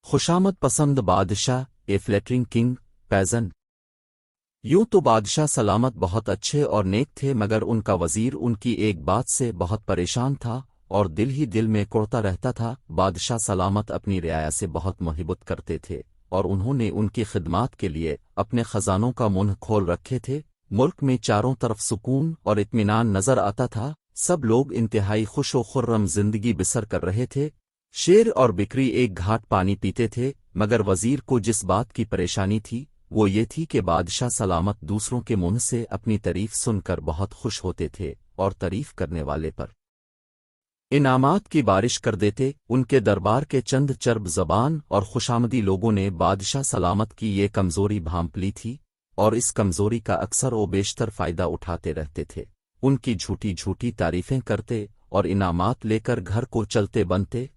खुशामद पसंद बादशाह ए flattering king pigeon. यूं तो बादशाह सलामत बहुत अच्छे और नेक थे, मगर उनका वजीर उनकी एक बात से बहुत परेशान था और दिल ही दिल में कुढ़ता रहता था। बादशाह सलामत अपनी रियाया से बहुत मोहब्बत करते थे और उन्होंने उनकी खिदमात के लिए अपने खजानों का मुंह खोल रखे थे। मुल्क में चारों तरफ सुकून और इत्मीनान नजर आता था। सब लोग इंतहाई खुश व खुर्रम जिंदगी बसर कर रहे थे। शेर और बिकरी एक घाट पानी पीते थे, मगर वजीर को जिस बात की परेशानी थी वो ये थी कि बादशाह सलामत दूसरों के मुंह से अपनी तारीफ सुनकर बहुत खुश होते थे और तारीफ करने वाले पर इनामात की बारिश कर देते। उनके दरबार के चंद चर्ब जबान और खुशामदी लोगों ने बादशाह सलामत की ये कमजोरी भांप ली थी और इस कमजोरी का अक्सर व बेशतर फायदा उठाते रहते थे। उनकी झूठी झूठी तारीफें करते और इनामात लेकर घर को चलते बनते।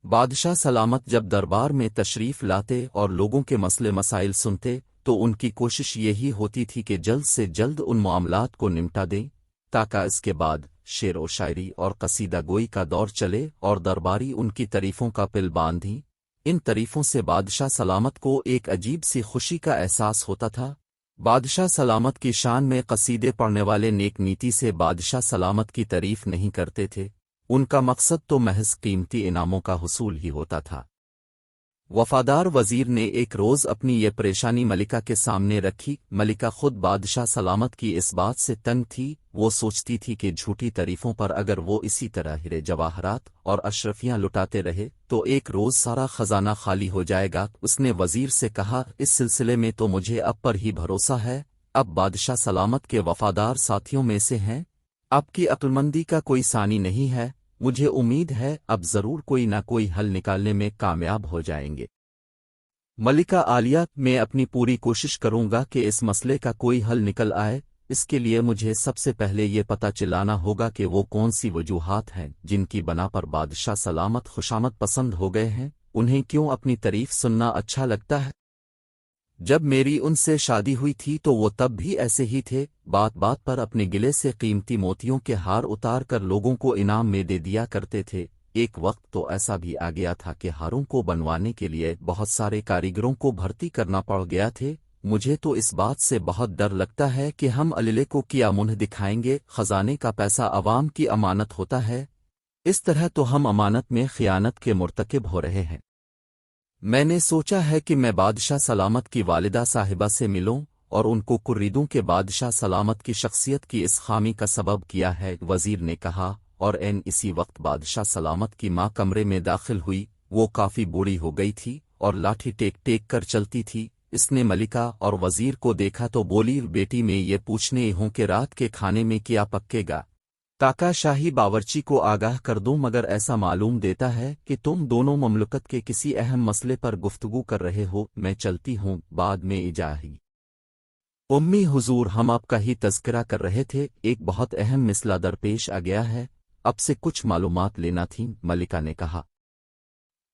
बादशाह सलामत जब दरबार में तशरीफ लाते और लोगों के मसले मसाइल सुनते तो उनकी कोशिश यही होती थी कि जल्द से जल्द उन मामलात को निपटा दें, ताकि इसके बाद शेर व शायरी और कसीदा गोई का दौर चले और दरबारी उनकी तारीफों का पिल बांधी। इन तारीफों से बादशाह सलामत को एक अजीब सी खुशी का एहसास होता था। बादशाह सलामत की शान में कसीदे पढ़ने वाले नेक नीति से बादशाह सलामत की तारीफ नहीं करते थे। उनका मकसद तो महज कीमती इनामों का हुसूल ही होता था। वफादार वजीर ने एक रोज़ अपनी ये परेशानी मलिका के सामने रखी। मलिका खुद बादशाह सलामत की इस बात से तंग थी। वो सोचती थी कि झूठी तारीफों पर अगर वो इसी तरह हीरे जवाहरात और अशरफियां लुटाते रहे तो एक रोज़ सारा खजाना खाली हो जाएगा। उसने वजीर से कहा, इस सिलसिले में तो मुझे अब पर ही भरोसा है। अब बादशाह सलामत के वफादार साथियों में से हैं। आपकी अक्लमंदी का कोई सानी नहीं है। मुझे उम्मीद है अब जरूर कोई ना कोई हल निकालने में कामयाब हो जाएंगे। मलिका आलिया, मैं अपनी पूरी कोशिश करूंगा कि इस मसले का कोई हल निकल आए। इसके लिए मुझे सबसे पहले ये पता चलाना होगा कि वो कौन सी वजूहात हैं जिनकी बना पर बादशाह सलामत खुशामद पसंद हो गए हैं। उन्हें क्यों अपनी तारीफ सुनना अच्छा लगता है? जब मेरी उनसे शादी हुई थी तो वो तब भी ऐसे ही थे। बात बात पर अपने गिले से कीमती मोतियों के हार उतार कर लोगों को इनाम में दे दिया करते थे। एक वक्त तो ऐसा भी आ गया था कि हारों को बनवाने के लिए बहुत सारे कारीगरों को भर्ती करना पड़ गया थे। मुझे तो इस बात से बहुत डर लगता है कि हम अलिले को क्या मुंह दिखाएंगे। खजाने का पैसा अवाम की अमानत होता है। इस तरह तो हम अमानत में खियानत के मुर्तकिब हो रहे हैं। मैंने सोचा है कि मैं बादशाह सलामत की वालिदा साहिबा से मिलूं और उनको कुर्रीदों के बादशाह सलामत की शख्सियत की इस खामी का सबब किया है, वजीर ने कहा। और एन इसी वक्त बादशाह सलामत की माँ कमरे में दाखिल हुई। वो काफी बूढ़ी हो गई थी और लाठी टेक टेक कर चलती थी। इसने मलिका और वजीर को देखा तो बोली, बेटी मैं ये पूछने हूं कि रात के खाने में क्या पकेगा, ताका शाही बावर्ची को आगाह कर दूं, मगर ऐसा मालूम देता है कि तुम दोनों ममलकत के किसी अहम मसले पर गुफ्तगू कर रहे हो। मैं चलती हूँ, बाद में इजाही। उम्मी हुजूर, हम आपका ही तज़किरा कर रहे थे। एक बहुत अहम मसला दरपेश आ गया है, अब से कुछ मालूमात लेना थी, मलिका ने कहा।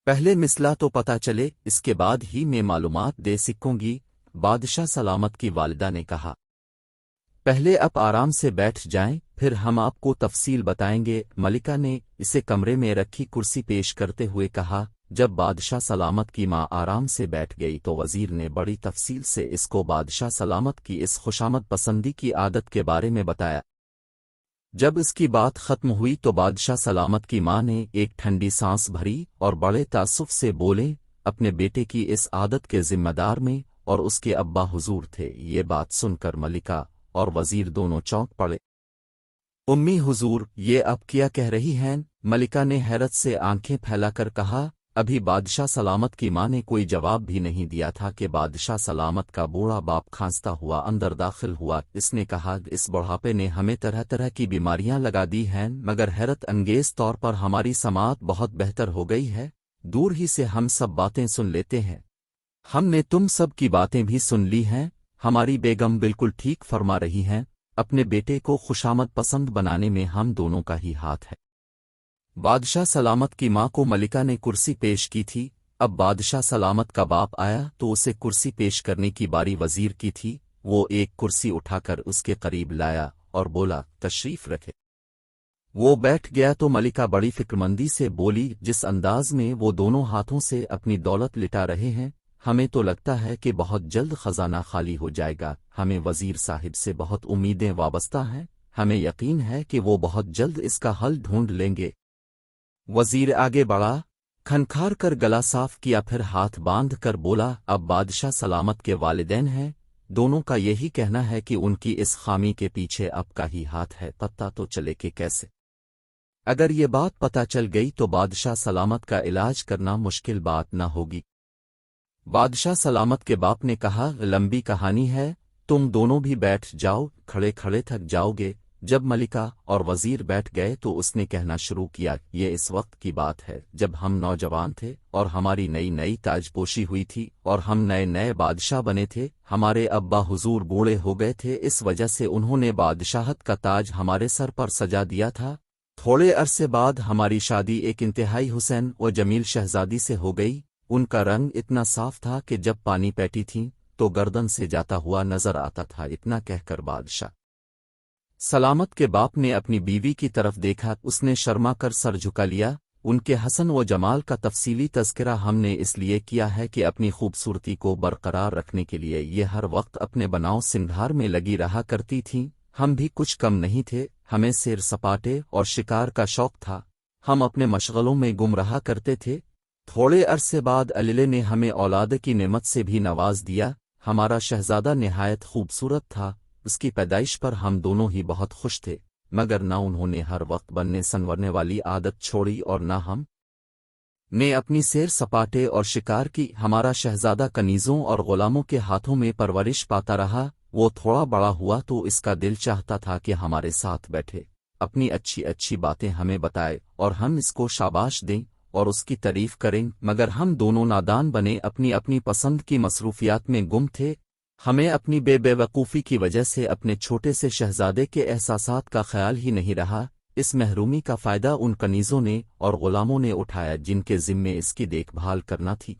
पहले मसला तो पता चले, इसके बाद ही मैं मालूमात दे सकूंगी, बादशाह सलामत की वालिदा ने कहा। पहले आप आराम से बैठ जाएं, फिर हम आपको तफसील बताएंगे, मलिका ने इसे कमरे में रखी कुर्सी पेश करते हुए कहा। जब बादशाह सलामत की माँ आराम से बैठ गई तो वजीर ने बड़ी तफसील से इसको बादशाह सलामत की इस खुशामद पसंदी की आदत के बारे में बताया। जब इसकी बात खत्म हुई तो बादशाह सलामत की माँ ने एक ठंडी सांस भरी और बड़े तासुफ से बोले, अपने बेटे की इस आदत के जिम्मेदार में और उसके अब्बा हुजूर थे। ये बात सुनकर मलिका और वजीर दोनों चौंक पड़े। उम्मी हुजूर, ये अब क्या कह रही हैं? मलिका ने हैरत से आंखें फैलाकर कहा। अभी बादशाह सलामत की माँ ने कोई जवाब भी नहीं दिया था कि बादशाह सलामत का बूढ़ा बाप खांसता हुआ अंदर दाखिल हुआ। इसने कहा, इस बुढ़ापे ने हमें तरह तरह की बीमारियां लगा दी हैं, मगर हैरत अंगेज तौर पर हमारी समात बहुत बेहतर हो गई है। दूर ही से हम सब बातें सुन लेते हैं। हमने तुम सब की बातें भी सुन ली हैं। हमारी बेगम बिल्कुल ठीक फरमा रही हैं। अपने बेटे को खुशामद पसंद बनाने में हम दोनों का ही हाथ है। बादशाह सलामत की माँ को मलिका ने कुर्सी पेश की थी। अब बादशाह सलामत का बाप आया तो उसे कुर्सी पेश करने की बारी वजीर की थी। वो एक कुर्सी उठाकर उसके करीब लाया और बोला, तशरीफ रखे। وہ بیٹھ گیا تو ملکہ بڑی فکرمندی سے بولی، جس انداز میں وہ دونوں ہاتھوں سے اپنی دولت لٹا رہے ہیں، ہمیں تو لگتا ہے کہ بہت جلد خزانہ خالی ہو جائے گا۔ ہمیں وزیر صاحب سے بہت امیدیں وابستہ ہیں، ہمیں یقین ہے کہ وہ بہت جلد اس کا حل ڈھونڈ لیں گے۔ وزیر آگے بڑھا، کھنکھار کر گلا صاف کیا، پھر ہاتھ باندھ کر بولا، اب بادشاہ سلامت کے والدین ہیں، دونوں کا یہی کہنا ہے کہ ان کی اس خامی کے پیچھے اب کا ہی ہاتھ ہے، پتہ تو چلے کہ کیسے۔ اگر یہ بات پتہ چل گئی تو بادشاہ سلامت کا علاج کرنا مشکل بات نہ ہوگی۔ بادشاہ سلامت کے باپ نے کہا، لمبی کہانی ہے، تم دونوں بھی بیٹھ جاؤ، کھڑے کھڑے تھک جاؤ گے۔ جب ملکہ اور وزیر بیٹھ گئے تو اس نے کہنا شروع کیا، یہ اس وقت کی بات ہے جب ہم نوجوان تھے اور ہماری نئی نئی تاج پوشی ہوئی تھی اور ہم نئے نئے بادشاہ بنے تھے۔ ہمارے ابا حضور بوڑھے ہو گئے تھے، اس وجہ سے انہوں نے بادشاہت کا تاج ہمارے سر پر سجا دیا تھا۔ تھوڑے عرصے بعد ہماری شادی ایک انتہائی حسین و جمیل شہزادی سے ہو گئی۔ ان کا رنگ اتنا صاف تھا کہ جب پانی پیتی تھیں تو گردن سے جاتا ہوا نظر آتا تھا۔ اتنا کہہ کر بادشاہ سلامت کے باپ نے اپنی بیوی کی طرف دیکھا، اس نے شرما کر سر جھکا لیا۔ ان کے حسن و جمال کا تفصیلی تذکرہ ہم نے اس لیے کیا ہے کہ اپنی خوبصورتی کو برقرار رکھنے کے لیے یہ ہر وقت اپنے بناؤ سنگھار میں لگی رہا کرتی تھیں۔ ہم بھی کچھ کم نہیں تھے، ہمیں سیر سپاٹے اور شکار کا شوق تھا، ہم اپنے مشغلوں میں گم رہا کرتے تھے۔ تھوڑے عرصے بعد اللہ نے ہمیں اولاد کی نعمت سے بھی نواز دیا۔ ہمارا شہزادہ نہایت خوبصورت تھا، اس کی پیدائش پر ہم دونوں ہی بہت خوش تھے، مگر نہ انہوں نے ہر وقت بننے سنورنے والی عادت چھوڑی اور نہ ہم نے اپنی سیر سپاٹے اور شکار کی۔ ہمارا شہزادہ کنیزوں اور غلاموں کے ہاتھوں میں پرورش پاتا رہا۔ وہ تھوڑا بڑا ہوا تو اس کا دل چاہتا تھا کہ ہمارے ساتھ بیٹھے، اپنی اچھی اچھی باتیں ہمیں بتائے اور ہم اس کو شاباش دیں اور اس کی تعریف کریں، مگر ہم دونوں نادان بنے، اپنی اپنی پسند کی مصروفیات میں گم تھے۔ ہمیں اپنی بے وقوفی کی وجہ سے اپنے چھوٹے سے شہزادے کے احساسات کا خیال ہی نہیں رہا۔ اس محرومی کا فائدہ ان کنیزوں نے اور غلاموں نے اٹھایا جن کے ذمے اس کی دیکھ بھال کرنا تھی۔